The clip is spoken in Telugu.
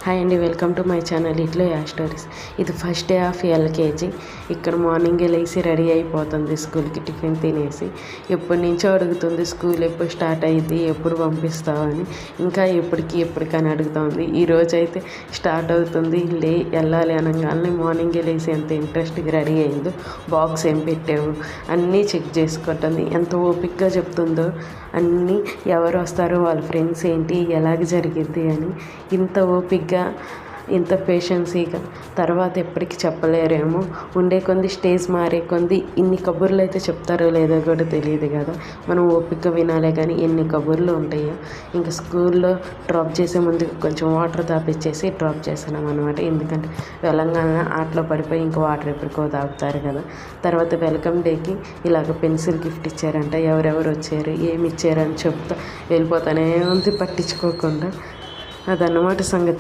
హాయ్ అండి, వెల్కమ్ టు మై ఛానల్ ఇట్లో యా స్టోరీస్. ఇది ఫస్ట్ డే ఆఫ్ ఎల్కేజీ. ఇక్కడ మార్నింగే లేచి రెడీ అయిపోతుంది స్కూల్కి, టిఫిన్ తినేసి. ఎప్పటి నుంచో అడుగుతుంది స్కూల్ ఎప్పుడు స్టార్ట్ అయ్యింది, ఎప్పుడు పంపిస్తావని. ఇంకా ఎప్పటికని అడుగుతుంది. ఈరోజు అయితే స్టార్ట్ అవుతుంది. వెళ్ళాలి అనగానే మార్నింగే లేచి ఎంత ఇంట్రెస్ట్గా రెడీ అయిందో. బాక్స్ ఏం పెట్టావు అన్నీ చెక్ చేసుకుంటుంది. ఎంత ఓపికగా చెప్తుందో అన్నీ, ఎవరు వస్తారో వాళ్ళ ఫ్రెండ్స్ ఏంటి, ఎలాగ జరిగిద్ది అని. ఇంత ఓపికగా, ఇంత పేషెన్సీగా తర్వాత ఎప్పటికీ చెప్పలేరేమో. ఉండే కొంది స్టేజ్ మారే కొంది ఇన్ని కబుర్లు అయితే చెప్తారో లేదో కూడా తెలియదు కదా. మనం ఓపికగా వినాలే కానీ ఎన్ని కబుర్లు ఉంటాయో. ఇంకా స్కూల్లో డ్రాప్ చేసే ముందు కొంచెం వాటర్ తాపిచ్చేసి డ్రాప్ చేస్తున్నాం అనమాట. ఎందుకంటే తెలంగాణ ఆటలో పడిపోయి ఇంకా వాటర్ ఎప్పటికో తాగుతారు కదా. తర్వాత వెల్కమ్ డేకి ఇలాగ పెన్సిల్ గిఫ్ట్ ఇచ్చారంట. ఎవరెవరు వచ్చారు, ఏమి ఇచ్చారని చెప్తా వెళ్ళిపోతానే ఉంది పట్టించుకోకుండా. అదన్నమాట సంగతి.